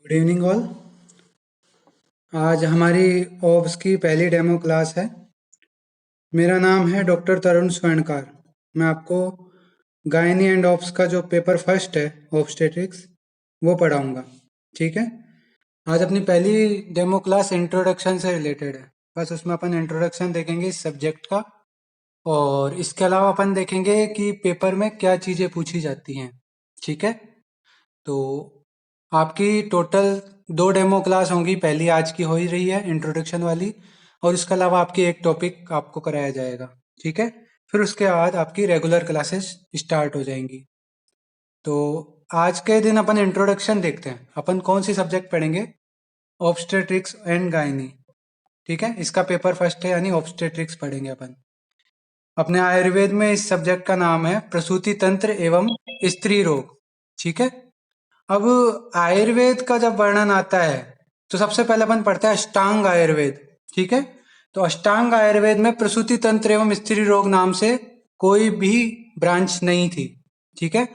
Good evening all. आज हमारी obs की पहली डेमो क्लास है। मेरा नाम है डॉक्टर तरुण स्वर्णकार। मैं आपको गायनी एंड ओब्स का जो पेपर फर्स्ट है ऑब्स्टेट्रिक्स वो पढ़ाऊंगा। ठीक है। आज अपनी पहली डेमो क्लास इंट्रोडक्शन से रिलेटेड है। बस उसमें अपन इंट्रोडक्शन देखेंगे इस सब्जेक्ट का, और इसके अलावा अपन देखेंगे कि पेपर में क्या चीज़ें पूछी जाती हैं। ठीक है। तो आपकी टोटल 2 डेमो क्लास होंगी। पहली आज की हो ही रही है इंट्रोडक्शन वाली, और इसके अलावा आपकी एक टॉपिक आपको कराया जाएगा। ठीक है। फिर उसके बाद आपकी रेगुलर क्लासेस स्टार्ट हो जाएंगी। तो आज के दिन अपन इंट्रोडक्शन देखते हैं। अपन कौन सी सब्जेक्ट पढ़ेंगे? Obstetrics and gynae. ठीक है। इसका पेपर फर्स्ट है, यानी ऑब्स्टेट्रिक्स पढ़ेंगे अपन। अपने आयुर्वेद में इस सब्जेक्ट का नाम है प्रसूति तंत्र एवं स्त्री रोग। ठीक है। अब आयुर्वेद का जब वर्णन आता है तो सबसे पहले अपन पढ़ते हैं अष्टांग आयुर्वेद। ठीक है। तो अष्टांग आयुर्वेद में प्रसूति तंत्र एवं स्त्री रोग नाम से कोई भी ब्रांच नहीं थी। ठीक है।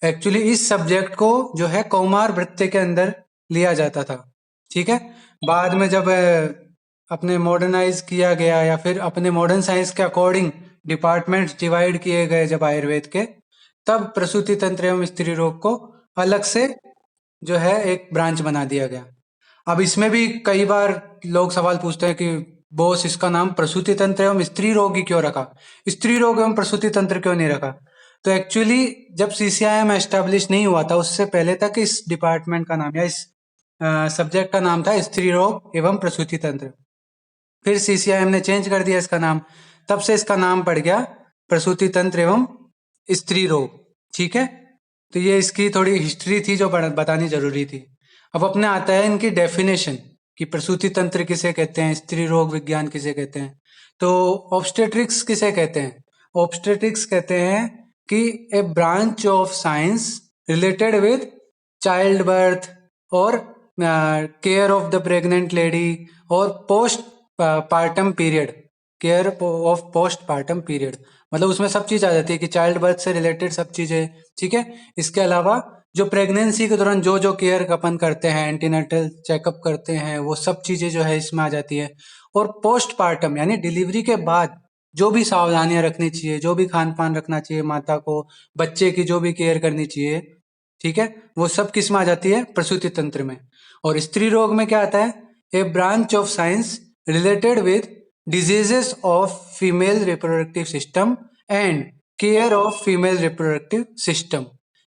एक्चुअली इस सब्जेक्ट को जो है कौमार वृत्ति के अंदर लिया जाता था। ठीक है। बाद में जब अपने मॉडर्नाइज किया गया, या फिर अपने मॉडर्न साइंस के अकॉर्डिंग डिपार्टमेंट्स डिवाइड किए गए जब आयुर्वेद के, तब प्रसूति तंत्र एवं स्त्री रोग को अलग से जो है एक ब्रांच बना दिया गया। अब इसमें भी कई बार लोग सवाल पूछते हैं कि बॉस, इसका नाम प्रसूति तंत्र एवं स्त्री रोग ही क्यों रखा, स्त्री रोग एवं प्रसूति तंत्र क्यों नहीं रखा? तो एक्चुअली जब सीसीआईएम एस्टेब्लिश नहीं हुआ था उससे पहले तक इस डिपार्टमेंट का नाम या इस सब्जेक्ट का नाम था स्त्री रोग एवं प्रसूति तंत्र। फिर सीसीआईएम ने चेंज कर दिया इसका नाम, तब से इसका नाम पड़ गया प्रसूति तंत्र एवं स्त्री रोग। ठीक है। तो ये इसकी थोड़ी हिस्ट्री थी जो बतानी जरूरी थी। अब अपने आता है इनकी डेफिनेशन कि प्रसूति तंत्र किसे कहते हैं, स्त्री रोग विज्ञान किसे कहते हैं। तो ऑब्स्टेट्रिक्स किसे कहते हैं? ऑब्स्टेट्रिक्स कहते हैं कि a branch of science related with child birth और care of the pregnant lady और postpartum period, care of postpartum period. मतलब उसमें सब चीज आ जाती है कि चाइल्ड बर्थ से रिलेटेड सब चीजें। ठीक है। इसके अलावा जो प्रेगनेंसी के दौरान जो जो केयर अपन करते हैं, एंटीनेटल चेकअप करते हैं, वो सब चीजें जो है इसमें आ जाती है। और पोस्ट पार्टम यानी डिलीवरी के बाद जो भी सावधानियां रखनी चाहिए, जो भी खान पान रखना चाहिए माता को, बच्चे की जो भी केयर करनी चाहिए, ठीक है, वो सब किस में आ जाती है? प्रसूति तंत्र में। और स्त्री रोग में क्या आता है? A branch of science related with diseases of female reproductive system and care of female reproductive system।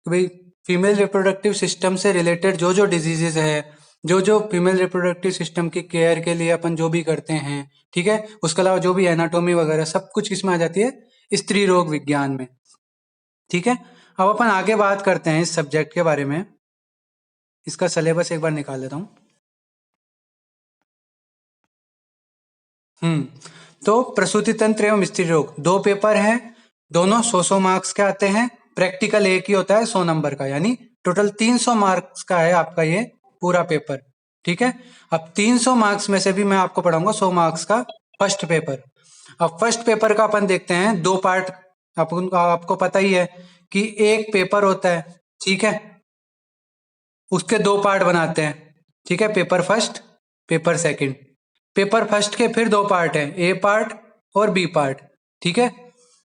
तो भाई फीमेल रिप्रोडक्टिव सिस्टम से रिलेटेड जो जो डिजीजेज है, जो जो फीमेल रिप्रोडक्टिव सिस्टम की केयर के लिए अपन जो भी करते हैं, ठीक है, उसके अलावा जो भी एनाटॉमी वगैरह सब कुछ किसमें आ जाती है? स्त्री रोग विज्ञान में। ठीक है। अब अपन आगे बात करते हैं इस सब्जेक्ट के बारे में। इसका सिलेबस एक बार निकाल लेता हूँ। तो प्रसूति तंत्र एवं स्त्री रोग 2 पेपर हैं, दोनों 100 मार्क्स के आते हैं। प्रैक्टिकल एक ही होता है 100 नंबर का, यानी टोटल 300 मार्क्स का है आपका ये पूरा पेपर। ठीक है। अब 300 मार्क्स में से भी मैं आपको पढ़ाऊंगा 100 मार्क्स का फर्स्ट पेपर। अब फर्स्ट पेपर का अपन देखते हैं 2 पार्ट। आपको पता ही है कि एक पेपर होता है, ठीक है, उसके 2 पार्ट बनाते हैं। ठीक है। Paper first, paper second. Paper first के फिर 2 पार्ट हैं, ए पार्ट और बी पार्ट। ठीक है।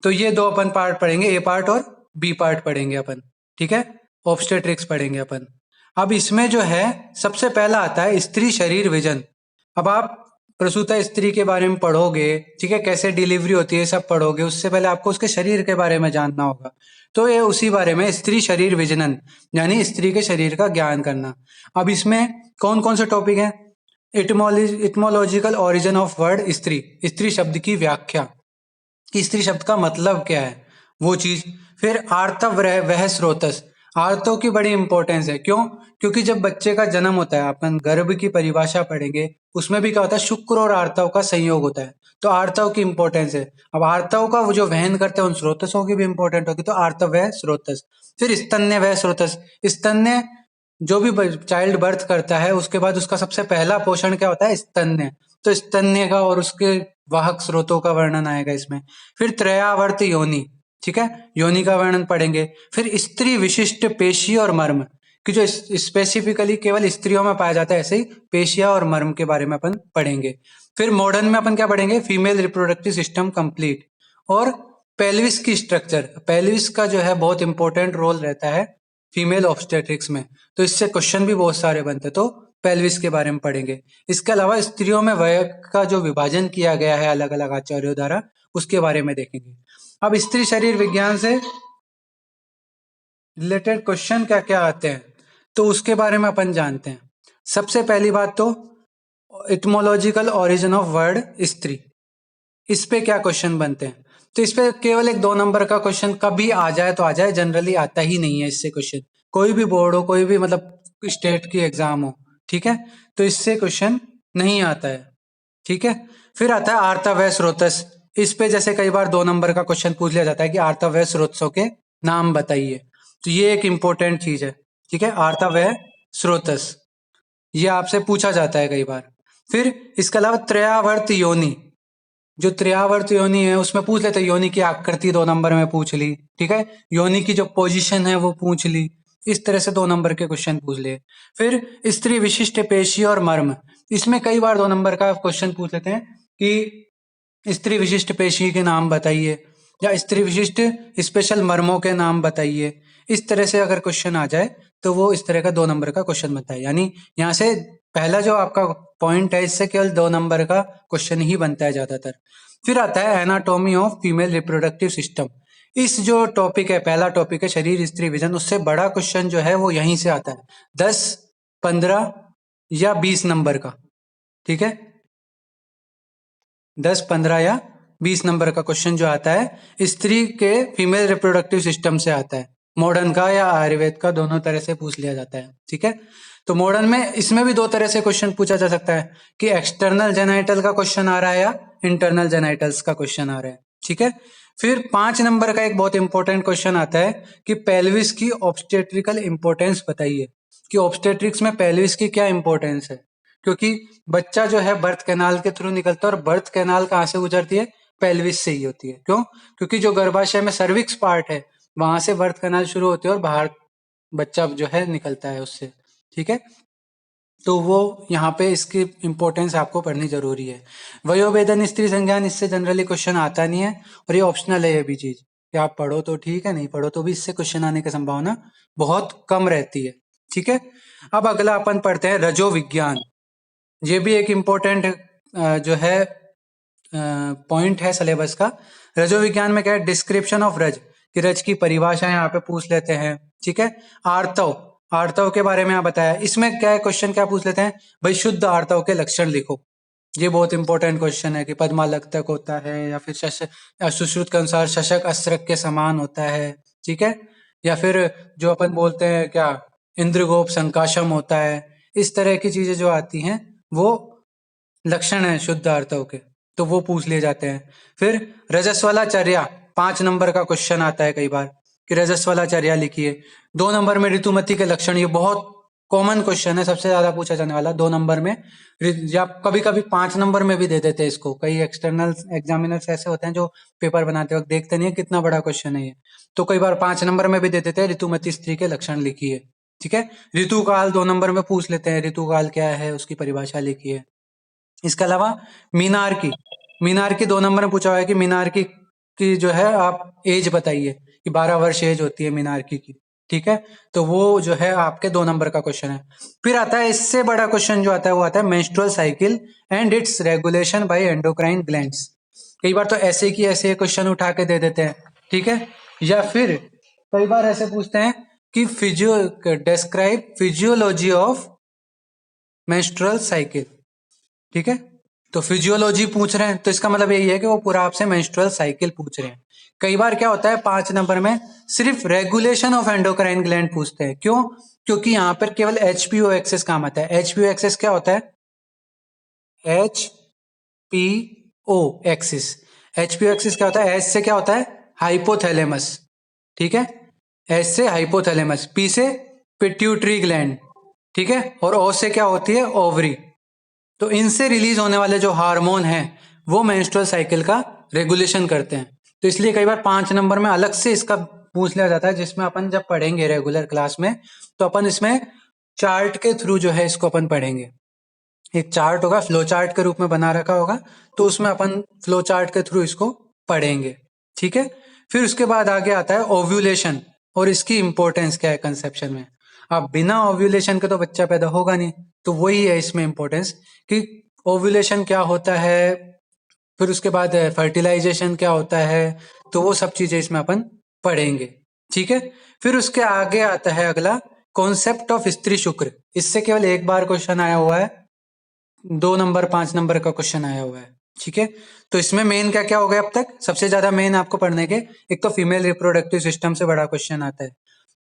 तो ये 2 अपन पार्ट पढ़ेंगे, ए पार्ट और बी पार्ट पढ़ेंगे अपन। ठीक है। ऑब्स्टेट्रिक्स पढ़ेंगे अपन। अब इसमें जो है सबसे पहला आता है स्त्री शरीर विजन। अब आप प्रसूता स्त्री के बारे में पढ़ोगे, ठीक है, कैसे डिलीवरी होती है सब पढ़ोगे, उससे पहले आपको उसके शरीर के बारे में जानना होगा। तो ये उसी बारे में स्त्री शरीर विजनन, यानी स्त्री के शरीर का ज्ञान करना। अब इसमें कौन कौन से टॉपिक हैं? इटमोलॉजिकल ओरिजिन ऑफ वर्ड स्त्री, स्त्री शब्द की व्याख्या कि स्त्री शब्द का मतलब क्या है, वो चीज। फिर आर्तव वह स्रोतस, आर्तव की बड़ी इंपॉर्टेंस है। क्यों? क्योंकि जब बच्चे का जन्म होता है, अपन गर्भ की परिभाषा पढ़ेंगे, उसमें भी क्या होता है? शुक्र और आर्तव का संयोग होता है। तो आर्तव की इंपॉर्टेंस है। अब आर्तव का वो जो वहन करते हैं उन स्रोतसों की भी इंपॉर्टेंट होगी, तो आर्तव वह स्रोतस। फिर स्तन्य वह स्रोतस, स्तन्य जो भी चाइल्ड बर्थ करता है उसके बाद उसका सबसे पहला पोषण क्या होता है? स्तन्य। तो स्तन्य का और उसके वाहक स्रोतों का वर्णन आएगा इसमें। फिर त्रयावर्त योनि, ठीक है, योनि का वर्णन पढ़ेंगे। फिर स्त्री विशिष्ट पेशी और मर्म, कि जो स्पेसिफिकली केवल स्त्रियों में पाया जाता है, ऐसे ही पेशिया और मर्म के बारे में अपन पढ़ेंगे। फिर मॉडर्न में अपन क्या पढ़ेंगे, फीमेल रिप्रोडक्टिव सिस्टम कंप्लीट, और पेल्विस की स्ट्रक्चर। पेल्विस का जो है बहुत इंपॉर्टेंट रोल रहता है फीमेल ऑब्स्टेट्रिक्स में, तो इससे क्वेश्चन भी बहुत सारे बनते हैं, तो पेल्विस के बारे में पढ़ेंगे। इसके अलावा स्त्रियों में वय का जो विभाजन किया गया है अलग अलग आचार्यों द्वारा, उसके बारे में देखेंगे। अब स्त्री शरीर विज्ञान से रिलेटेड क्वेश्चन क्या क्या आते हैं, तो उसके बारे में अपन जानते हैं। सबसे पहली बात तो इटमोलॉजिकल ओरिजिन ऑफ वर्ड स्त्री, इस पे क्या क्वेश्चन बनते हैं। तो इस पे केवल एक 2 नंबर का क्वेश्चन कभी आ जाए तो आ जाए, जनरली आता ही नहीं है इससे क्वेश्चन, कोई भी बोर्ड हो, कोई भी मतलब स्टेट की एग्जाम हो, ठीक है, तो इससे क्वेश्चन नहीं आता है, ठीक है। फिर आता है आर्तव्य स्रोतस, इस पे जैसे कई बार 2 नंबर का क्वेश्चन पूछ लिया जाता है कि आर्तव्य स्रोतसों के नाम बताइए, तो ये एक इंपॉर्टेंट चीज है, ठीक है, आर्तव्य स्रोतस, ये आपसे पूछा जाता है कई बार। फिर इसके अलावा त्रयावर्त योनि, जो त्रियावर्त योनि है उसमें पूछ लेते हैं, योनि की आकृति 2 नंबर में पूछ ली, ठीक है, योनि की जो पोजीशन है वो पूछ ली, इस तरह से 2 नंबर के क्वेश्चन पूछ लिए। फिर स्त्री विशिष्ट पेशी और मर्म, इसमें कई बार 2 नंबर का क्वेश्चन पूछ लेते हैं कि स्त्री विशिष्ट पेशी के नाम बताइए, या स्त्री विशिष्ट स्पेशल मर्मों के नाम बताइए। इस तरह से अगर क्वेश्चन आ जाए तो वो इस तरह का 2 नंबर का क्वेश्चन बनता है, यानी यहाँ से पहला जो आपका पॉइंट है इससे केवल 2 नंबर का क्वेश्चन ही बनता है ज्यादातर। फिर आता है anatomy of female reproductive system, इस जो टॉपिक है, पहला टॉपिक है शरीर स्त्री विजन, उससे बड़ा क्वेश्चन जो है वो यहीं से आता है, 10, 15 या 20 नंबर का, ठीक है, 10, 15 या 20 नंबर का क्वेश्चन जो आता है स्त्री के फीमेल रिप्रोडक्टिव सिस्टम से आता है, मॉडर्न का या आयुर्वेद का, दोनों तरह से पूछ लिया जाता है, ठीक है। तो मॉडर्न में इसमें भी 2 तरह से क्वेश्चन पूछा जा सकता है कि एक्सटर्नल जेनाइटल का क्वेश्चन आ रहा है या इंटरनल जेनाइटल्स का क्वेश्चन आ रहा है, ठीक है। फिर 5 नंबर का एक बहुत इंपॉर्टेंट क्वेश्चन आता है कि पेल्विस की ऑब्स्टेट्रिकल इंपॉर्टेंस बताइए, कि ऑब्स्टेट्रिक्स में पेल्विस की क्या इंपॉर्टेंस है, क्योंकि बच्चा जो है बर्थ कैनाल के थ्रू निकलता है, और बर्थ कैनाल कहाँ से गुजरती है, पेल्विस से ही होती है। क्यों, क्योंकि जो गर्भाशय में सर्विक्स पार्ट है वहां से बर्थ कैनाल शुरू होती है और बाहर बच्चा जो है निकलता है उससे, ठीक है। तो वो यहाँ पे इसकी इंपॉर्टेंस आपको पढ़नी जरूरी है। वयोवेदन स्त्री संज्ञान, इससे जनरली क्वेश्चन आता नहीं है, और ये ऑप्शनल है ये भी चीज, कि आप पढ़ो तो ठीक है, नहीं पढ़ो तो भी इससे क्वेश्चन आने की संभावना बहुत कम रहती है, ठीक है। अब अगला अपन पढ़ते हैं रजो विज्ञान, ये भी एक इम्पोर्टेंट जो है पॉइंट है सिलेबस का। रजो विज्ञान में क्या है, डिस्क्रिप्शन ऑफ रज, कि रज की परिभाषा यहाँ पे पूछ लेते हैं, ठीक है। आर्तव, आर्तव के बारे में आप बताया, इसमें क्या है क्वेश्चन, क्या पूछ लेते हैं भाई, शुद्ध आर्तव के लक्षण लिखो, ये बहुत इंपॉर्टेंट क्वेश्चन है, कि पद्मालक्तक होता है या फिर सुश्रुत के अनुसार शशक अस्त्रक के समान होता है, ठीक है, या फिर जो अपन बोलते हैं क्या इंद्रगोप संकाशम होता है, इस तरह की चीजें जो आती हैं वो लक्षण है शुद्ध आर्तव के, तो वो पूछ लिए जाते हैं। फिर रजस्वला चर्या, 5 नंबर का क्वेश्चन आता है कई बार कि रजस्वला चर्या लिखिए। 2 नंबर में ऋतुमती के लक्षण, ये बहुत कॉमन क्वेश्चन है, सबसे ज्यादा पूछा जाने वाला 2 नंबर में, या कभी कभी 5 नंबर में भी दे देते हैं इसको। कई एक्सटर्नल एग्जामिनर्स ऐसे होते हैं जो पेपर बनाते वक्त देखते नहीं है कितना बड़ा क्वेश्चन है ये, तो कई बार 5 नंबर में भी दे देते हैं, ऋतुमती स्त्री के लक्षण लिखिए, ठीक है। ऋतुकाल 2 नंबर में पूछ लेते हैं, ऋतुकाल क्या है उसकी परिभाषा लिखिए। इसके अलावा मीनार की, मीनार की 2 नंबर में पूछा हुआ है कि मीनार की जो है आप एज बताइए, कि 12 वर्ष एज होती है मीनार की, ठीक है, तो वो जो है आपके 2 नंबर का क्वेश्चन है। फिर आता है इससे बड़ा क्वेश्चन जो आता है वो आता है menstrual cycle and it's regulation bye endocrine glands. कई बार तो ऐसे की ऐसे क्वेश्चन उठा के दे देते हैं, ठीक है, या फिर कई बार ऐसे पूछते हैं कि describe physiology of menstrual cycle, ठीक है, तो फिजियोलॉजी पूछ रहे हैं तो इसका मतलब यही है कि वो पूरा आपसे मेंस्ट्रुअल साइकिल पूछ रहे हैं। कई बार क्या होता है 5 नंबर में सिर्फ रेगुलेशन ऑफ एंडोक्राइन ग्लैंड पूछते हैं, क्यों, क्योंकि यहाँ पर केवल एचपीओ एक्सेस काम आता है। एचपीओ एक्सेस क्या होता है, एचपीओ एक्सिस, एचपीओ एक्सिस क्या होता है, एच से क्या होता है हाइपोथैलेमस, ठीक है, एच से हाइपोथैलेमस, पी से पिट्यूटरी ग्लैंड, ठीक है, और ओ से क्या होती है ओवरी। तो इनसे रिलीज होने वाले जो हार्मोन हैं वो मेंस्ट्रुअल साइकिल का रेगुलेशन करते हैं, तो इसलिए कई बार 5 नंबर में अलग से इसका पूछ लिया जाता है, जिसमें अपन जब पढ़ेंगे रेगुलर क्लास में तो अपन इसमें चार्ट के थ्रू जो है इसको अपन पढ़ेंगे। एक चार्ट होगा, फ्लो चार्ट के रूप में बना रखा होगा, तो उसमें अपन फ्लो चार्ट के थ्रू इसको पढ़ेंगे। ठीक है। फिर उसके बाद आगे आता है ओव्यूलेशन और इसकी इंपॉर्टेंस क्या है कंसेप्शन में। अब बिना ओव्यूलेशन के तो बच्चा पैदा होगा नहीं, तो वही है इसमें इंपॉर्टेंस कि ओव्यूलेशन क्या होता है, फिर उसके बाद फर्टिलाइजेशन क्या होता है, तो वो सब चीजें इसमें अपन पढ़ेंगे। ठीक है। फिर उसके आगे आता है अगला कॉन्सेप्ट ऑफ स्त्री शुक्र। इससे केवल एक बार क्वेश्चन आया हुआ है, 2 नंबर 5 नंबर का क्वेश्चन आया हुआ है। ठीक है। तो इसमें मेन क्या क्या हो गया अब तक, सबसे ज्यादा मेन आपको पढ़ने के, एक तो फीमेल रिप्रोडक्टिव सिस्टम से बड़ा क्वेश्चन आता है।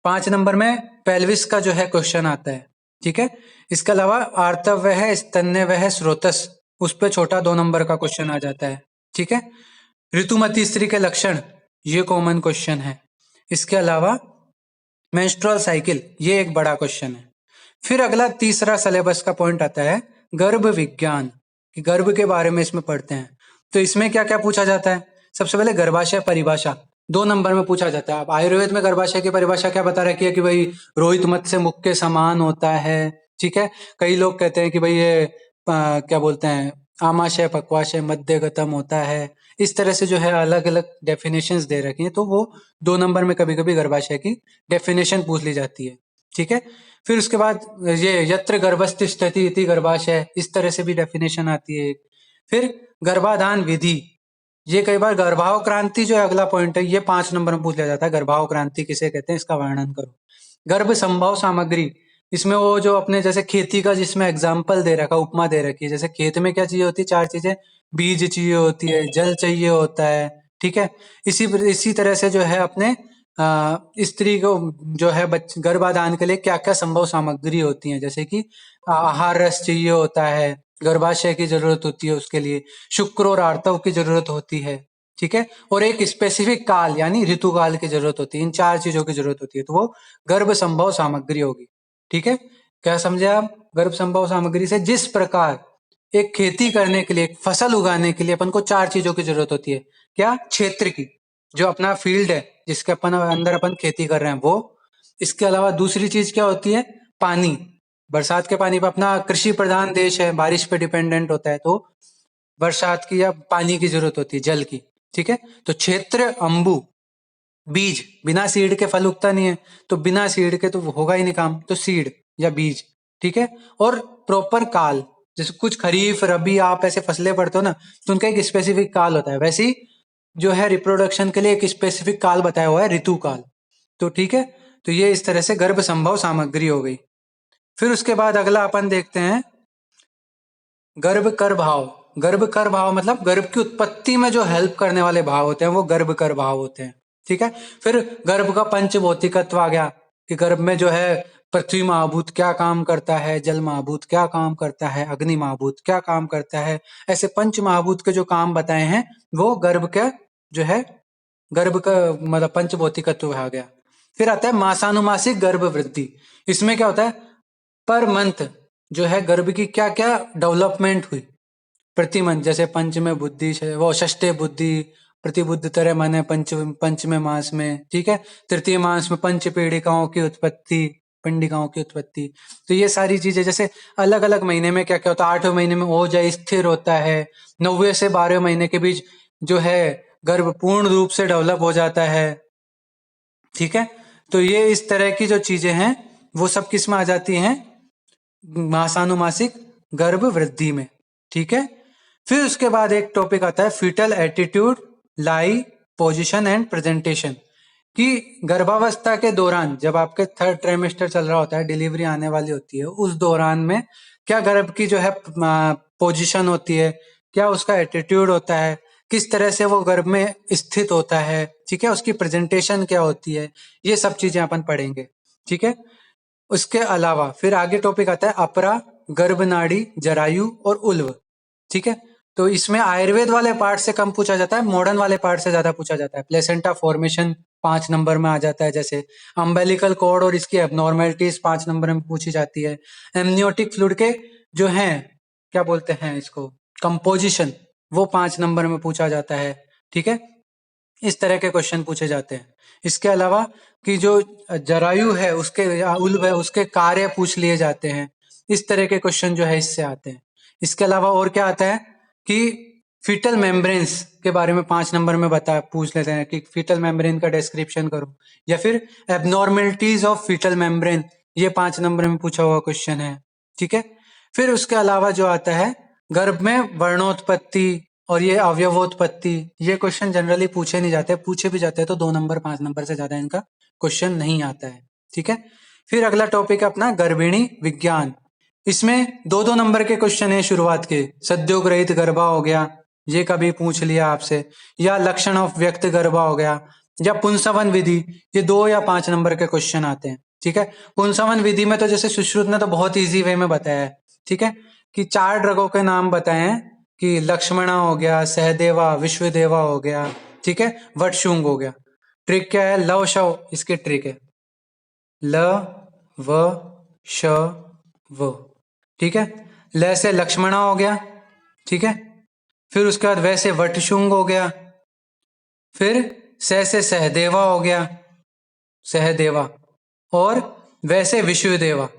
5 नंबर में पेल्विस का जो है क्वेश्चन आता है। ठीक है। इसके अलावा आर्तव्य है, स्तन्यवय है, स्रोतस, उस पर छोटा 2 नंबर का क्वेश्चन आ जाता है। ठीक है। ऋतुमती स्त्री के लक्षण, ये कॉमन क्वेश्चन है। इसके अलावा मेंस्ट्रुअल साइकिल, ये एक बड़ा क्वेश्चन है। फिर अगला तीसरा सिलेबस का पॉइंट आता है गर्भ विज्ञान, कि गर्भ के बारे में इसमें पढ़ते हैं। तो इसमें क्या क्या पूछा जाता है, सबसे पहले गर्भाशय परिभाषा 2 नंबर में पूछा जाता है। अब आयुर्वेद में गर्भाशय की परिभाषा क्या बता रखी है कि भाई रोहित मत्स्य मुख के समान होता है। ठीक है। कई लोग कहते हैं कि भाई ये क्या बोलते हैं, आमाशय पक्वाशय मध्यगतम होता है। इस तरह से जो है अलग अलग डेफिनेशंस दे रखी हैं, तो वो 2 नंबर में कभी कभी गर्भाशय की डेफिनेशन पूछ ली जाती है। ठीक है। फिर उसके बाद ये यत्र गर्भस्थितिस्थिति इति गर्भाशय, इस तरह से भी डेफिनेशन आती है। फिर गर्भाधान विधि, ये कई बार गर्भाव क्रांति जो है अगला पॉइंट है, ये 5 नंबर में पूछ लिया जाता है, गर्भाव क्रांति किसे कहते हैं, इसका वर्णन करो। गर्भ संभव सामग्री, इसमें वो जो अपने जैसे खेती का जिसमें एग्जाम्पल दे रखा, उपमा दे रखी है, जैसे खेत में क्या चाहिए होती है, 4 चीजें, बीज चाहिए होती है, जल चाहिए होता है। ठीक है। इसी तरह से जो है अपने स्त्री को जो है गर्भाधान के लिए क्या क्या संभव सामग्री होती है, जैसे कि आहार रस चाहिए होता है, गर्भाशय की जरूरत होती है उसके लिए, शुक्र और आर्तव की जरूरत होती है। ठीक है। और एक स्पेसिफिक काल यानी ऋतु काल की जरूरत होती है, इन 4 चीजों की जरूरत होती है, तो वो गर्भ संभव सामग्री होगी। ठीक है। क्या समझे आप, गर्भ संभव सामग्री से जिस प्रकार एक खेती करने के लिए, एक फसल उगाने के लिए अपन को 4 चीजों की जरूरत होती है। क्या, क्षेत्र की, जो अपना फील्ड है जिसके अपन अंदर अपन खेती कर रहे हैं वो। इसके अलावा दूसरी चीज क्या होती है, पानी, बरसात के पानी पर, अपना कृषि प्रधान देश है, बारिश पे डिपेंडेंट होता है, तो बरसात की या पानी की जरूरत होती है, जल की। ठीक है। तो क्षेत्र, अंबु, बीज, बिना सीड के फल उगता नहीं है, तो बिना सीड के तो होगा ही नहीं काम, तो सीड या बीज। ठीक है। और प्रॉपर काल, जैसे कुछ खरीफ रबी आप ऐसे फसलें पढ़ते हो ना, तो उनका एक स्पेसिफिक काल होता है, वैसे ही जो है रिप्रोडक्शन के लिए एक स्पेसिफिक काल बताया हुआ है, ऋतु काल। तो ठीक है। तो ये इस तरह से गर्भ संभव सामग्री हो गई। फिर उसके बाद अगला अपन देखते हैं गर्भ कर भाव। गर्भ कर भाव मतलब गर्भ की उत्पत्ति में जो हेल्प करने वाले भाव होते हैं वो गर्भ कर भाव होते हैं। ठीक है। फिर गर्भ का पंच भौतिकत्व आ गया, कि गर्भ में जो है पृथ्वी महाभूत क्या काम करता है, जल महाभूत क्या काम करता है, अग्नि महाभूत क्या काम करता है, ऐसे पंच महाभूत के जो काम बताए हैं वो गर्भ का जो है, गर्भ का मतलब पंच भौतिकत्व आ गया। फिर आता है मासानुमासिक गर्भ वृद्धि। इसमें क्या होता है, पर मंथ जो है गर्भ की क्या क्या डेवलपमेंट हुई प्रति मंथ, जैसे पंचमे बुद्धि वो षष्ठे बुद्धि, प्रतिबुद्ध तरह माने पंचमे मास में। ठीक है। तृतीय मास में पंच पीड़िकाओं की उत्पत्ति, पिंडिकाओं की उत्पत्ति। तो ये सारी चीजें, जैसे अलग अलग महीने में क्या क्या होता है, 8वें महीने में ओज स्थिर होता है, 9वें से 12वें महीने के बीच जो है गर्भ पूर्ण रूप से डेवलप हो जाता है। ठीक है। तो ये इस तरह की जो चीजें हैं वो सब किस में आ जाती हैं, मासानुमासिक गर्भ वृद्धि में। ठीक है। फिर उसके बाद एक टॉपिक आता है fetal attitude, lie, position and presentation, कि गर्भावस्था के दौरान जब आपके 3rd ट्राइमेस्टर चल रहा होता है, डिलीवरी आने वाली होती है, उस दौरान में क्या गर्भ की जो है पोजीशन होती है, क्या उसका एटीट्यूड होता है, किस तरह से वो गर्भ में स्थित होता है। ठीक है। उसकी प्रेजेंटेशन क्या होती है, ये सब चीजें अपन पढ़ेंगे। ठीक है। उसके अलावा फिर आगे टॉपिक आता है अपरा, गर्भनाड़ी, जरायु और उल्व। ठीक है। तो इसमें आयुर्वेद वाले पार्ट से कम पूछा जाता है, मॉडर्न वाले पार्ट से ज्यादा पूछा जाता है। प्लेसेंटा फॉर्मेशन 5 नंबर में आ जाता है, जैसे अम्बेलिकल कॉर्ड और इसकी एबनॉर्मेलिटीज 5 नंबर में पूछी जाती है। एमनियोटिक फ्लूइड के जो हैं, क्या बोलते हैं इसको, कंपोजिशन, वो 5 नंबर में पूछा जाता है। ठीक है। इस तरह के क्वेश्चन पूछे जाते हैं। इसके अलावा कि जो जरायु है उसके या उल्ब है उसके कार्य पूछ लिए जाते हैं। इस तरह के क्वेश्चन जो है इससे आते हैं। इसके अलावा और क्या आता है कि फीटल मेम्ब्रेन्स के बारे में 5 नंबर में पूछ लेते हैं कि फीटल मेम्ब्रेन का डिस्क्रिप्शन करो, या फिर एबनॉर्मेलिटीज ऑफ फीटल मेम्ब्रेन, ये 5 नंबर में पूछा हुआ क्वेश्चन है। ठीक है। फिर उसके अलावा जो आता है गर्भ में वर्णोत्पत्ति और ये अवयवोत्पत्ति, ये क्वेश्चन जनरली पूछे नहीं जाते, पूछे भी जाते हैं तो 2 नंबर 5 नंबर से ज्यादा इनका क्वेश्चन नहीं आता है। ठीक है। फिर अगला टॉपिक है अपना गर्भिणी विज्ञान। इसमें 2-2 नंबर के क्वेश्चन है शुरुआत के। सद्योग्रहित गर्भा हो गया, ये कभी पूछ लिया आपसे, या लक्षण ऑफ व्यक्त गर्भा हो गया, या पुंसवन विधि, ये 2 या 5 नंबर के क्वेश्चन आते हैं। ठीक है। पुंसवन विधि में तो जैसे सुश्रुत ने तो बहुत इजी वे में बताया है। ठीक है, कि 4 ड्रगों के नाम बताए हैं कि लक्ष्मणा हो गया, सहदेवा, विश्वदेवा हो गया, ठीक है, वटशुंग हो गया। ट्रिक क्या है? लव शव इसकी ट्रिक है, ल व श व। ठीक है, ल से लक्ष्मणा हो गया। ठीक है, फिर उसके बाद वैसे वटशुंग हो गया, फिर से सहदेवा हो गया, सहदेवा, और वैसे विश्वदेवा।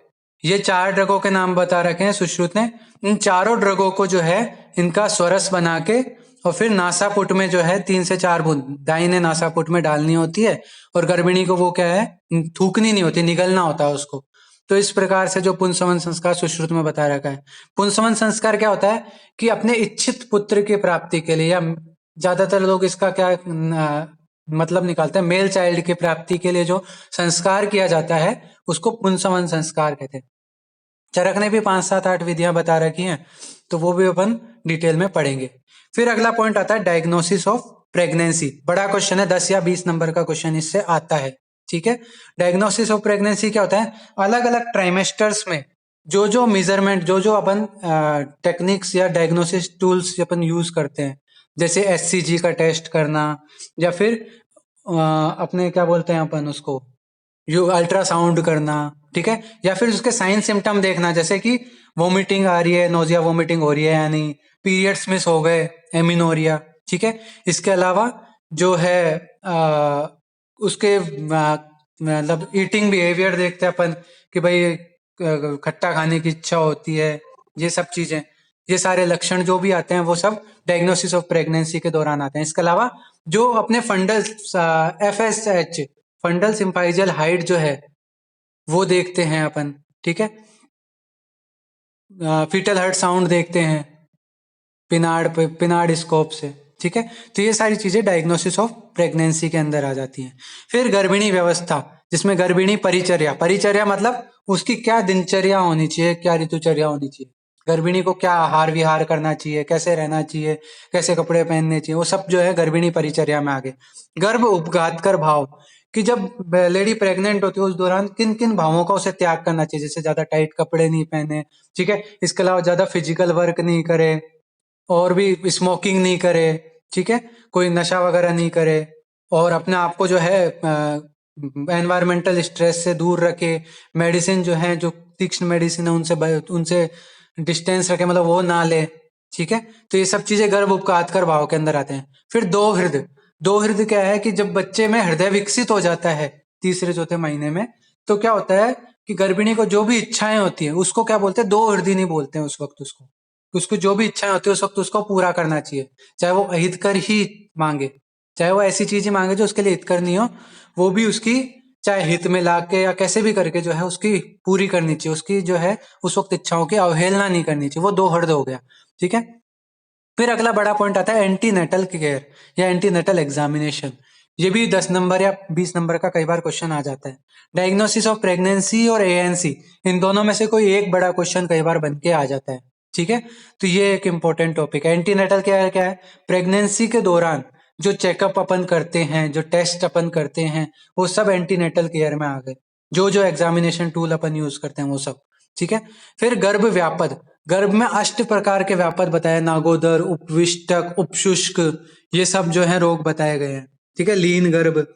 ये 4 ड्रगों के नाम बता रखे हैं सुश्रुत ने। इन चारों ड्रगों को जो है इनका स्वरस बना के और फिर नासापुट में जो है 3 से 4 बूंद दाहिने नासापुट में डालनी होती है, और गर्भिणी को वो क्या है, थूकनी नहीं होती, निगलना होता है उसको। तो इस प्रकार से जो पुंसवन संस्कार सुश्रुत में बता रखा है। पुंसवन संस्कार क्या होता है कि अपने इच्छित पुत्र की प्राप्ति के लिए, या ज्यादातर लोग इसका क्या मतलब निकालते हैं, मेल चाइल्ड की प्राप्ति के लिए जो संस्कार किया जाता है उसको पुंसवन संस्कार कहते हैं। चरक ने भी 5, 7, 8 विधियां बता रखी हैं, तो वो भी अपन डिटेल में पढ़ेंगे। फिर अगला पॉइंट आता है डायग्नोसिस ऑफ प्रेगनेंसी। बड़ा क्वेश्चन है, 10 या 20 नंबर का क्वेश्चन इससे आता है। ठीक है, डायग्नोसिस ऑफ प्रेगनेंसी क्या होता है? अलग अलग ट्राइमेस्टर्स में जो जो मेजरमेंट, जो जो अपन टेक्निक्स या डायग्नोसिस टूल्स अपन यूज करते हैं, जैसे एससीजी का टेस्ट करना, या फिर अपने क्या बोलते हैं अपन उसको, यू अल्ट्रासाउंड करना, ठीक है, या फिर उसके साइन सिम्टम देखना, जैसे कि वोमिटिंग आ रही है, नोजिया वोमिटिंग हो रही है, यानी पीरियड्स मिस हो गए, एमिनोरिया। ठीक है, इसके अलावा जो है उसके मतलब ईटिंग बिहेवियर देखते हैं अपन कि भाई खट्टा खाने की इच्छा होती है, ये सब चीजें, ये सारे लक्षण जो भी आते हैं वो सब डायग्नोसिस ऑफ प्रेगनेंसी के दौरान आते हैं। इसके अलावा जो अपने फंडल FSH फंडल सिम्पाइजियल हाइट जो है वो देखते हैं अपन। ठीक है, फीटल हार्ट साउंड देखते हैं पिनार्ड स्कोप से। ठीक है, तो ये सारी चीजें डायग्नोसिस ऑफ प्रेगनेंसी के अंदर आ जाती हैं। फिर गर्भिणी व्यवस्था, जिसमें गर्भिणी परिचर्या, परिचर्या मतलब उसकी क्या दिनचर्या होनी चाहिए, क्या ऋतुचर्या होनी चाहिए, गर्भिणी को क्या आहार विहार करना चाहिए, कैसे रहना चाहिए, कैसे कपड़े पहनने चाहिए, वो सब जो है गर्भिणी परिचर्या में आगे। गर्भ उपघात कर भाव, कि जब लेडी प्रेग्नेंट होती है उस दौरान किन किन भावों का उसे त्याग करना चाहिए, जैसे ज्यादा टाइट कपड़े नहीं पहने, ठीक है, इसके अलावा ज्यादा फिजिकल वर्क नहीं करे, और भी स्मोकिंग नहीं करे, ठीक है, कोई नशा वगैरह नहीं करे, और अपने आप को जो है एनवायरमेंटल स्ट्रेस से दूर रखे, मेडिसिन जो है, जो तीक्ष्ण मेडिसिन है उनसे डिस्टेंस रखे, मतलब वो ना ले। ठीक है, तो ये सब चीजें गर्भ उपघात कर भाव के अंदर आते हैं। फिर दो हृदय क्या है कि जब बच्चे में हृदय विकसित हो जाता है 3-4 महीने में, तो क्या होता है कि गर्भिणी को जो भी इच्छाएं होती है उसको क्या बोलते हैं, दो हृदय नहीं बोलते हैं उस वक्त उसको जो भी इच्छाएं होती है उस वक्त उसको पूरा करना चाहिए, चाहे वो अहितकर ही मांगे, चाहे वो ऐसी चीज ही मांगे जो उसके लिए हितकर नहीं हो, वो भी उसकी चाहे हित में लाके या कैसे भी करके जो है उसकी पूरी करनी चाहिए, उसकी जो है उस वक्त इच्छाओं की अवहेलना नहीं करनी चाहिए। वो 2 हृदय हो गया। ठीक है, फिर अगला बड़ा पॉइंट आता है एंटीनेटल केयर या एंटीनेटल एग्जामिनेशन। ये भी 10 नंबर या 20 नंबर का कई बार क्वेश्चन आ जाता है। डायग्नोसिस ऑफ प्रेगनेंसी और ANC, इन दोनों में से कोई एक बड़ा क्वेश्चन कई बार बन के आ जाता है। ठीक है, तो ये एक इंपॉर्टेंट टॉपिक है। एंटीनेटल क्या है? प्रेगनेंसी के दौरान जो चेकअप अपन करते हैं, जो टेस्ट अपन करते हैं, वो सब एंटीनेटल केयर में आ गए। जो जो एग्जामिनेशन टूल अपन यूज करते हैं वो सब। ठीक है, फिर गर्भ व्यापद, गर्भ में 8 प्रकार के व्यापद बताए, नागोदर, उपविष्टक, उपशुष्क, ये सब जो है रोग बताए गए हैं। ठीक है, लीन गर्भ,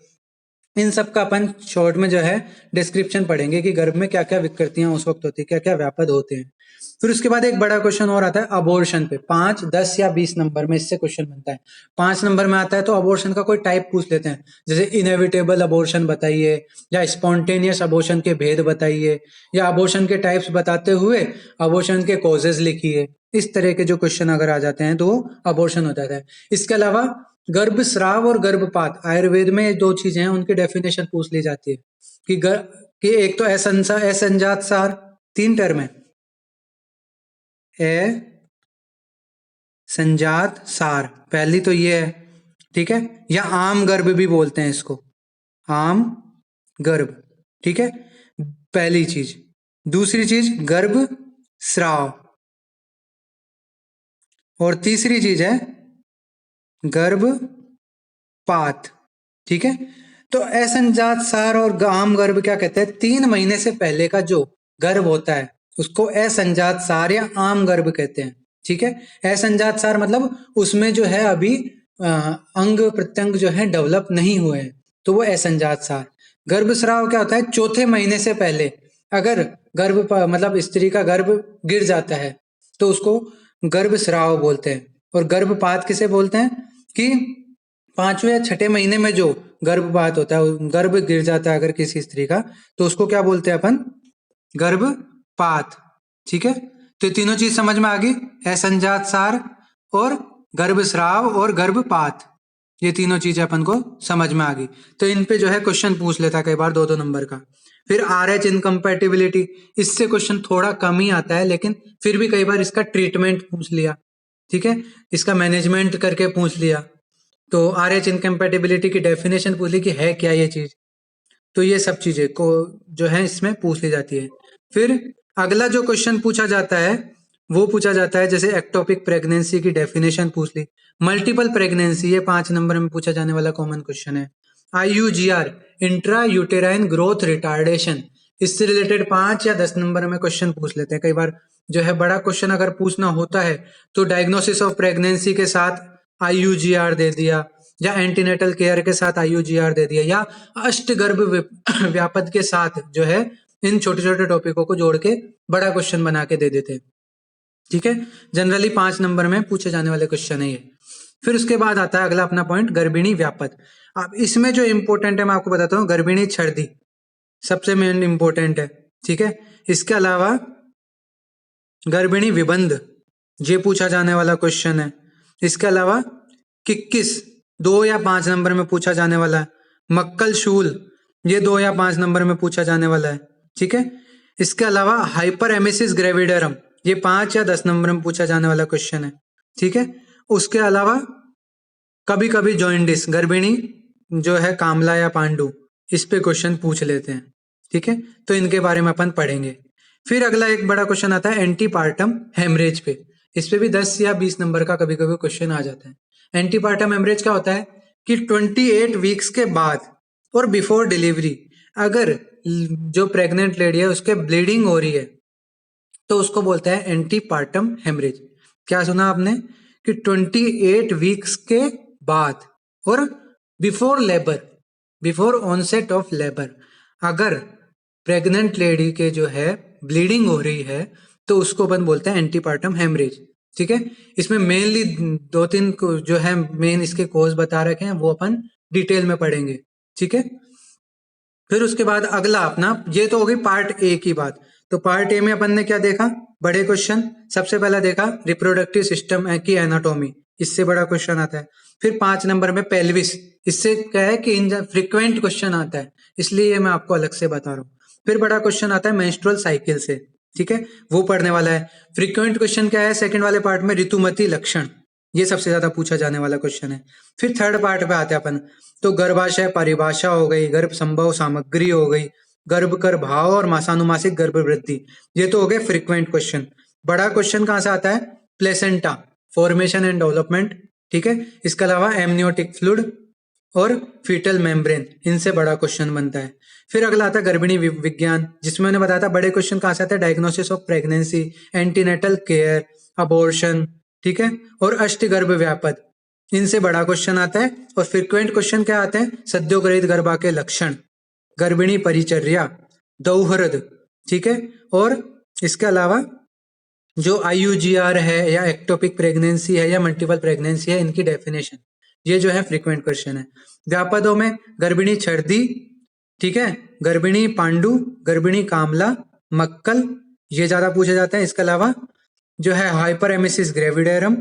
इन सब का अपन शॉर्ट में जो है डिस्क्रिप्शन पढ़ेंगे कि गर्भ में क्या क्या विकृतियां उस वक्त होती है, क्या क्या व्यापद होते हैं। फिर उसके बाद एक बड़ा क्वेश्चन और आता है अबॉर्शन पे, 5, 10 या 20 नंबर में इससे क्वेश्चन बनता है। 5 नंबर में आता है तो अबॉर्शन का कोई टाइप पूछ लेते हैं, जैसे इनएविटेबल अबॉर्शन बताइए, या स्पॉन्टेनियस अबॉर्शन के भेद बताइए, या अबॉर्शन के टाइप्स बताते हुए अबॉर्शन के कॉजेज लिखिए। इस तरह के जो क्वेश्चन अगर आ जाते हैं तो अबॉर्शन हो जाता है। इसके अलावा गर्भस्राव और गर्भपात, आयुर्वेद में दो चीजें हैं, उनकी डेफिनेशन पूछ ली जाती है कि कि एक तो असंजात सार, 3 टर्म है, संजात सार, पहली तो ये है, ठीक है, या आम गर्भ भी बोलते हैं इसको, आम गर्भ, ठीक है, पहली चीज। दूसरी चीज गर्भ स्राव, और तीसरी चीज है गर्भपात, ठीक है। तो असंजात सार और आम गर्भ क्या कहते हैं, 3 महीने से पहले का जो गर्भ होता है उसको असंजात सार या आम गर्भ कहते हैं, ठीक है। असंजात सार मतलब उसमें जो है अभी अंग प्रत्यंग जो है डेवलप नहीं हुए हैं, तो वो असंजात सार। गर्भस्राव क्या होता है, चौथे महीने से पहले अगर गर्भ मतलब स्त्री का गर्भ गिर जाता है तो उसको गर्भस्राव बोलते हैं। और गर्भपात किसे बोलते हैं कि 5वें या 6ठे महीने में जो गर्भपात होता है, गर्भ गिर जाता है अगर किसी स्त्री का, तो उसको क्या बोलते हैं अपन, गर्भपात, ठीक है। तो तीनों चीज समझ में आ गई, असंजात सार और गर्भस्राव और गर्भपात, ये तीनों चीजें अपन को समझ में आ गई। तो इन पे जो है क्वेश्चन पूछ लेता है कई बार 2-2 नंबर का। फिर RH इनकम्पैटिबिलिटी, इससे क्वेश्चन थोड़ा कम ही आता है, लेकिन फिर भी कई बार इसका ट्रीटमेंट पूछ लिया, ठीक है, इसका मैनेजमेंट करके पूछ लिया। तो RH इनकम्पैटिबिलिटी की डेफिनेशन पूछ ली कि है क्या ये चीज, तो ये सब चीजें को जो है इसमें पूछ ली जाती है। फिर अगला जो क्वेश्चन पूछा जाता है वो पूछा जाता है, जैसे एक्टोपिक प्रेगनेंसी की डेफिनेशन पूछ ली, मल्टीपल प्रेगनेंसी, ये 5 नंबर में पूछा जाने वाला कॉमन क्वेश्चन है। IUGR, intra uterine growth retardation, इससे रिलेटेड 5 या 10 नंबर में क्वेश्चन पूछ लेते हैं। कई बार जो है बड़ा क्वेश्चन अगर पूछना होता है तो डायग्नोसिस ऑफ प्रेगनेंसी के साथ IUGR दे दिया, या एंटीनेटल केयर के साथ IUGR दे दिया, या अष्टगर्भ व्यापद के साथ जो है इन छोटे छोटे टॉपिकों को जोड़ के बड़ा क्वेश्चन बना के दे देते हैं, ठीक है। जनरली 5 नंबर में पूछे जाने वाले क्वेश्चन है ये। फिर उसके बाद आता है अगला अपना पॉइंट, गर्भिणी व्यापद। अब इसमें जो इंपॉर्टेंट है मैं आपको बताता हूँ, गर्भिणी छर्दी सबसे मेन इंपॉर्टेंट है, ठीक है। इसके अलावा गर्भिणी विबंध, ये पूछा जाने वाला क्वेश्चन है। इसके अलावा किक्किस, 2 या 5 नंबर में पूछा जाने वाला है। मक्कल शूल, ये 2 या 5 नंबर में पूछा जाने वाला है, ठीक है। इसके अलावा हाइपर एमिसिस ग्रेविडरम, ये 5 या 10 नंबर में पूछा जाने वाला क्वेश्चन है, ठीक है। उसके अलावा कभी कभी जॉइंडिस, गर्भिणी जो है कामला या पांडु, इस पे क्वेश्चन पूछ लेते हैं, ठीक है। तो इनके बारे में अपन पढ़ेंगे। फिर अगला एक बड़ा क्वेश्चन आता है एंटीपार्टम हेमरेज पे, इस पे भी 10 या 20 नंबर का कभी कभी क्वेश्चन आ जाता है। एंटीपार्टम हेमरेज क्या होता है कि 28 वीक्स के बाद और बिफोर डिलीवरी अगर जो प्रेग्नेंट लेडी है उसके ब्लीडिंग हो रही है तो उसको बोलते हैं एंटीपार्टम हेमरेज। क्या सुना आपने कि 28 वीक्स के बाद और before labour, before onset of labour, अगर प्रेग्नेंट लेडी के जो है ब्लीडिंग हो रही है तो उसको अपन बोलते हैं एंटीपार्टम हेमरेज, ठीक है। इसमें मेनली 2-3 जो है मेन इसके कोज बता रखे हैं, वो अपन डिटेल में पढ़ेंगे, ठीक है। फिर उसके बाद अगला अपना, ये तो हो गई पार्ट ए की बात। तो पार्ट ए में अपन ने क्या देखा, बड़े क्वेश्चन। सबसे पहला देखा रिप्रोडक्टिव सिस्टम की एनाटॉमी, इससे बड़ा क्वेश्चन आता है। फिर 5 नंबर में पेल्विस, इससे क्या है कि इन फ्रिक्वेंट क्वेश्चन आता है, इसलिए मैं आपको अलग से बता रहा हूँ। फिर बड़ा क्वेश्चन आता है मेंस्ट्रुअल साइकिल से, ठीक है, वो पढ़ने वाला है। फ्रिक्वेंट क्वेश्चन क्या है सेकंड वाले पार्ट में, ऋतुमती लक्षण, ये सबसे ज्यादा पूछा जाने वाला क्वेश्चन है। फिर थर्ड पार्ट पे आते हैं अपन, तो गर्भाशय परिभाषा हो गई, गर्भ संभव सामग्री हो गई, गर्भ कर भाव और मासानुमासिक गर्भ वृद्धि, ये तो हो गए फ्रीक्वेंट क्वेश्चन। बड़ा क्वेश्चन कहां से आता है, प्लेसेंटा, फॉर्मेशन एंड डेवलपमेंट, ठीक है। इसके अलावा एमनियोटिक फ्लूइड और फीटल मेम्ब्रेन, इनसे बड़ा क्वेश्चन बनता है। फिर अगला आता है गर्भिणी विज्ञान, जिसमें मैंने बताया था बड़े क्वेश्चन कहां से आते हैं, diagnosis of pregnancy, antenatal care, abortion, ठीक है, और अष्टगर्भ व्यापद, इनसे बड़ा क्वेश्चन आता है। और फ्रीक्वेंट क्वेश्चन क्या आते हैं? सद्योगृहित गर्भा के लक्षण, गर्भिणी परिचर्या, दौहृद, ठीक है। और इसके अलावा जो IUGR है या एक्टोपिक प्रेगनेंसी है या मल्टीपल प्रेगनेंसी है, इनकी डेफिनेशन, ये जो है फ्रीक्वेंट क्वेश्चन है। व्यापदों में गर्भिणी छर्दी, ठीक है, गर्भिणी पांडु, गर्भिणी कामला, मक्कल, ये ज्यादा पूछे जाते हैं। इसके अलावा जो है हाइपर एमेसिस ग्रेविडेरम,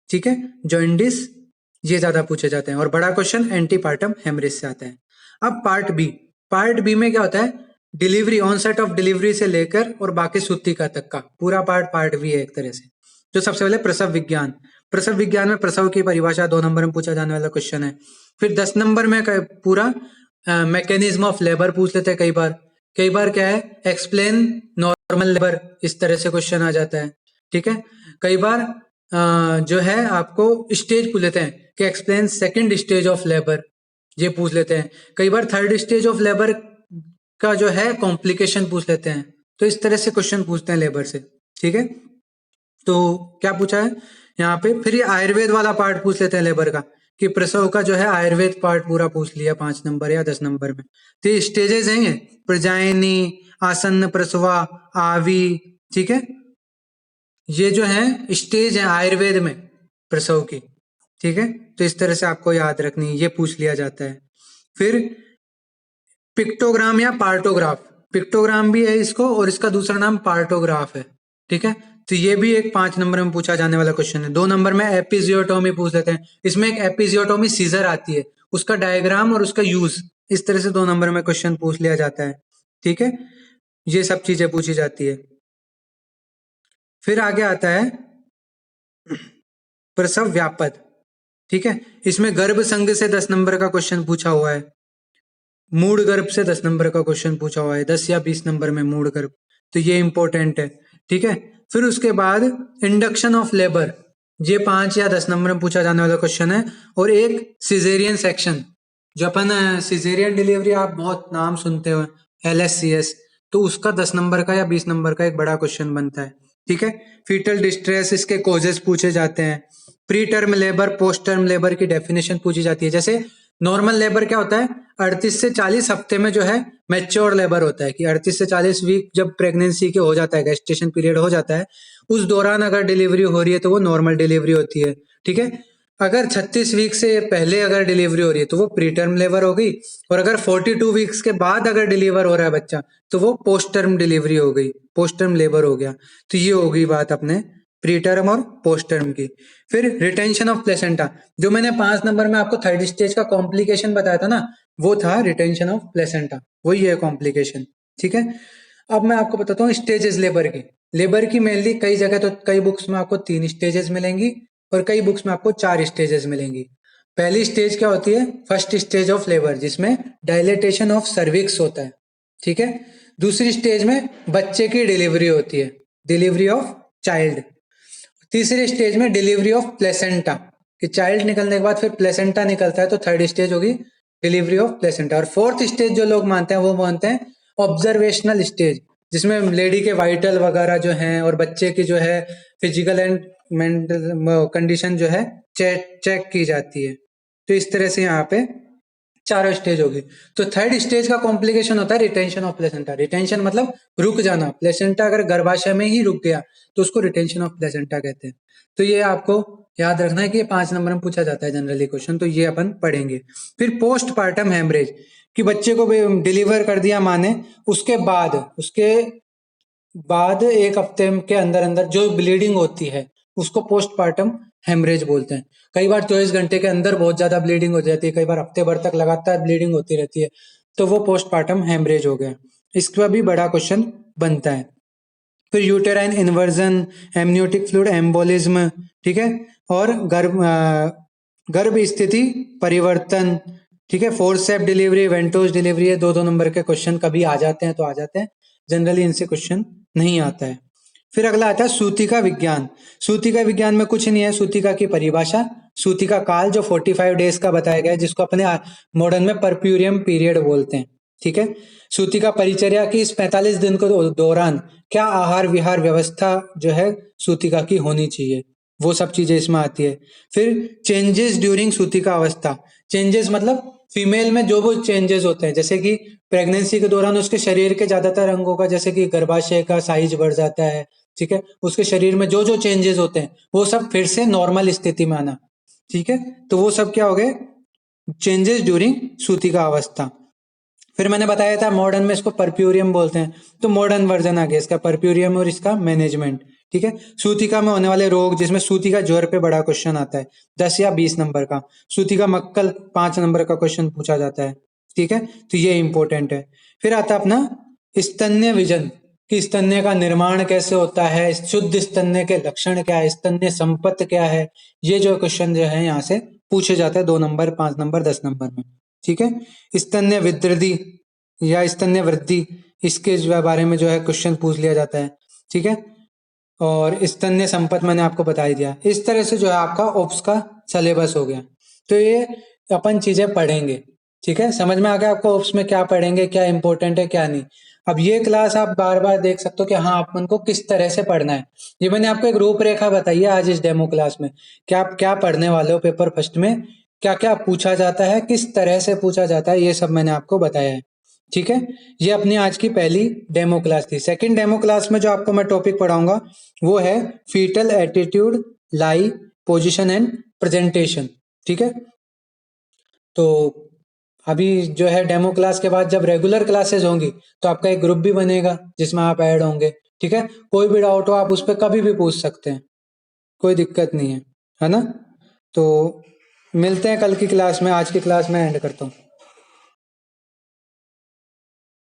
ठीक है, जॉइंडिस, ये ज्यादा पूछे जाते हैं। और बड़ा क्वेश्चन एंटीपार्टम हेमरेज से आता है। अब पार्ट बी में क्या होता है? डिलीवरी, ऑनसेट ऑफ डिलीवरी से लेकर और बाकी सूतिका तक का पूरा पार्ट बी है एक तरह से। जो सबसे पहले प्रसव विज्ञान में प्रसव की परिभाषा 2 नंबर में पूछा जाने वाला क्वेश्चन है। फिर 10 नंबर में पूरा मैकेनिज्म ऑफ लेबर पूछ लेते हैं कई बार क्या है, एक्सप्लेन नॉर्मल लेबर, इस तरह से क्वेश्चन आ जाता है, ठीक है। कई बार जो है आपको स्टेज पूछ लेते हैं कि explain second stage of labour, ये पूछ लेते हैं। कई बार थर्ड स्टेज ऑफ लेबर का जो है कॉम्प्लिकेशन पूछ लेते हैं। तो इस तरह से क्वेश्चन पूछते हैं लेबर से, ठीक है। तो क्या पूछा है यहाँ पे? फिर ये आयुर्वेद वाला पार्ट पूछ लेते हैं लेबर का, कि प्रसव का जो है आयुर्वेद पार्ट पूरा पूछ लिया 5 नंबर या 10 नंबर में। तो ये स्टेजेस हैं, प्रजायनी, आसन्न प्रसवा, आवी, ठीक है, ये जो है स्टेज है आयुर्वेद में प्रसव की, ठीक है। तो इस तरह से आपको याद रखनी, ये पूछ लिया जाता है। फिर पिक्टोग्राम या पार्टोग्राफ, पिक्टोग्राम भी है इसको और इसका दूसरा नाम पार्टोग्राफ है, ठीक है। तो ये भी एक 5 नंबर में पूछा जाने वाला क्वेश्चन है। 2 नंबर में एपिजियोटोमी पूछ लेते हैं। इसमें एक एपिजियोटोमी सीजर आती है, उसका डायग्राम और उसका यूज, इस तरह से 2 नंबर में क्वेश्चन पूछ लिया जाता है, ठीक है। ये सब चीजें पूछी जाती है। फिर आगे आता है प्रसव व्यापद, ठीक है। इसमें गर्भ संघ से 10 नंबर का क्वेश्चन पूछा हुआ है, मूड गर्भ से 10 नंबर का क्वेश्चन पूछा हुआ है, 10 या 20 नंबर में मूड गर्भ, तो ये इंपॉर्टेंट है, ठीक है। फिर उसके बाद इंडक्शन ऑफ लेबर, ये 5 या 10 नंबर में पूछा जाने वाला क्वेश्चन है। और एक सिजेरियन सेक्शन, जो अपन सिजेरियन डिलीवरी आप बहुत नाम सुनते हो, LSCS, तो उसका 10 नंबर का या 20 नंबर का एक बड़ा क्वेश्चन बनता है, ठीक है। फीटल डिस्ट्रेस, इसके कोजेस पूछे जाते हैं। Pre term labour, post term labour की डेफिनेशन पूछी जाती है। जैसे नॉर्मल लेबर क्या होता है, 38 से 40 हफ्ते में जो है मैच्योर लेबर होता है, कि 38 से 40 वीक जब प्रेगनेंसी के हो जाता है, गेस्टेशन पीरियड हो जाता है, उस दौरान अगर डिलीवरी हो रही है तो वो नॉर्मल डिलीवरी होती है, ठीक है। अगर 36 वीक से पहले अगर डिलीवरी हो रही है तो वो प्री टर्म लेबर हो गई। और अगर 42 वीक्स के बाद अगर डिलीवर हो रहा है बच्चा तो वो पोस्ट टर्म डिलीवरी हो गई, पोस्ट टर्म लेबर हो गया। तो ये हो गई बात अपने प्री टर्म और पोस्ट टर्म की। फिर रिटेंशन ऑफ प्लेसेंटा, जो मैंने 5 नंबर में आपको थर्ड स्टेज का कॉम्प्लिकेशन बताया था ना, वो था रिटेंशन ऑफ प्लेसेंटा, वही है कॉम्प्लिकेशन, ठीक है। अब मैं आपको बताता हूँ स्टेजेस लेबर की मेनली कई जगह, तो कई बुक्स में आपको 3 स्टेजेस मिलेंगी और कई बुक्स में आपको 4 स्टेजेस मिलेंगी। पहली स्टेज क्या होती है? फर्स्ट स्टेज ऑफ लेबर, जिसमें डायलेटेशन ऑफ सर्विक्स होता है, ठीक है। दूसरी स्टेज में बच्चे की डिलीवरी होती है, डिलीवरी ऑफ चाइल्ड। तीसरे स्टेज में डिलीवरी ऑफ प्लेसेंटा, कि चाइल्ड निकलने के बाद फिर प्लेसेंटा निकलता है, तो थर्ड स्टेज होगी डिलीवरी ऑफ प्लेसेंटा। और फोर्थ स्टेज जो लोग मानते हैं वो मानते हैं ऑब्जर्वेशनल स्टेज, जिसमें लेडी के वाइटल वगैरह जो हैं और बच्चे की जो है फिजिकल एंड मेंटल कंडीशन जो है चेक की जाती है। तो इस तरह से यहाँ पे चारों स्टेज होगी। तो थर्ड स्टेज का कॉम्प्लिकेशन होता है रिटेंशन ऑफ प्लेसेंटा। रिटेंशन मतलब रुक जाना, प्लेसेंटा अगर गर्भाशय में ही रुक गया तो उसको रिटेंशन ऑफ प्लेसेंटा कहते हैं। तो ये आपको याद रखना है कि ये 5 नंबर में पूछा जाता है जनरली क्वेश्चन, तो ये अपन पढ़ेंगे। फिर पोस्टपार्टम हेमरेज, कि बच्चे को डिलीवर कर दिया माँ ने, उसके बाद 1 हफ्ते के अंदर अंदर जो ब्लीडिंग होती है उसको पोस्टपार्टम हेमरेज बोलते हैं। कई बार 24 घंटे के अंदर बहुत ज्यादा ब्लीडिंग हो जाती है, कई बार हफ्ते भर तक लगातार ब्लीडिंग होती रहती है, तो वो पोस्टपार्टम हेमरेज हो गया। इसका भी बड़ा क्वेश्चन बनता है। फिर uterine inversion, amniotic fluid embolism, ठीक है, और गर्भ स्थिति परिवर्तन, ठीक है, फोर्सेप डिलीवरी, वेंटोस डिलीवरी, 2-2 नंबर के क्वेश्चन कभी आ जाते हैं तो आ जाते हैं, जनरली इनसे क्वेश्चन नहीं आता है। फिर अगला आता है सूतिका विज्ञान। सूतिका विज्ञान में कुछ नहीं है, सूतिका की परिभाषा, सूतिका काल जो 45 डेज का बताया गया है, जिसको अपने मॉडर्न में परप्यूरियम पीरियड बोलते हैं, ठीक है। सूतिका परिचर्या की इस 45 दिन के दौरान क्या आहार विहार व्यवस्था जो है सूतिका की होनी चाहिए, वो सब चीजें इसमें आती है। फिर चेंजेस ड्यूरिंग सूतिका अवस्था, चेंजेस मतलब फीमेल में जो वो चेंजेस होते हैं, जैसे कि प्रेगनेंसी के दौरान उसके शरीर के ज्यादातर अंगों का, जैसे कि गर्भाशय का साइज बढ़ जाता है, ठीक है, उसके शरीर में जो जो चेंजेस होते हैं वो सब फिर से नॉर्मल स्थिति में आना, ठीक है, तो वो सब क्या हो गए, चेंजेस ड्यूरिंग सूतिका अवस्था। फिर मैंने बताया था मॉडर्न में इसको परप्यूरियम बोलते हैं, तो मॉडर्न वर्जन आ गया इसका परप्यूरियम और इसका मैनेजमेंट, ठीक है। सूतिका में होने वाले रोग, जिसमें सूतिका ज्वर पे बड़ा क्वेश्चन आता है 10 या 20 नंबर का, सूतिका मक्कल 5 नंबर का क्वेश्चन पूछा जाता है, ठीक है, तो ये इंपॉर्टेंट है। फिर आता है अपना स्तन्य विजन, कि स्तन्य का निर्माण कैसे होता है, शुद्ध स्तन्य के लक्षण क्या है, स्तन्य संपत्ति क्या है, ये जो क्वेश्चन जो है यहाँ से पूछे जाते हैं 2 नंबर, 5 नंबर, 10 नंबर में, ठीक है। स्तन्य विद्धि या स्तन्य वृद्धि, इसके बारे में जो है क्वेश्चन पूछ लिया जाता है, ठीक है। और स्तन्य संपत मैंने आपको बता ही दिया। इस तरह से जो है आपका ओप्स का सिलेबस हो गया। तो ये अपन चीजें पढ़ेंगे, ठीक है, समझ में आ गया आपको ओप्स में क्या पढ़ेंगे, क्या इंपॉर्टेंट है क्या नहीं। अब ये क्लास आप बार बार देख सकते हो कि हाँ अपन को किस तरह से पढ़ना है। ये मैंने आपको एक रूपरेखा बताई है आज इस डेमो क्लास में, कि आप क्या पढ़ने वाले हो पेपर फर्स्ट में, क्या क्या पूछा जाता है, किस तरह से पूछा जाता है, ये सब मैंने आपको बताया है, ठीक है। ये अपनी आज की पहली डेमो क्लास थी। सेकंड डेमो क्लास में जो आपको मैं टॉपिक पढ़ाऊंगा वो है fetal attitude, lie, position and presentation, ठीक है। तो अभी जो है डेमो क्लास के बाद जब रेगुलर क्लासेस होंगी तो आपका एक ग्रुप भी बनेगा जिसमें आप ऐड होंगे, ठीक है। कोई भी डाउट हो आप उस पर कभी भी पूछ सकते हैं, कोई दिक्कत नहीं है ना। तो मिलते हैं कल की क्लास में, आज की क्लास में एंड करता हूँ।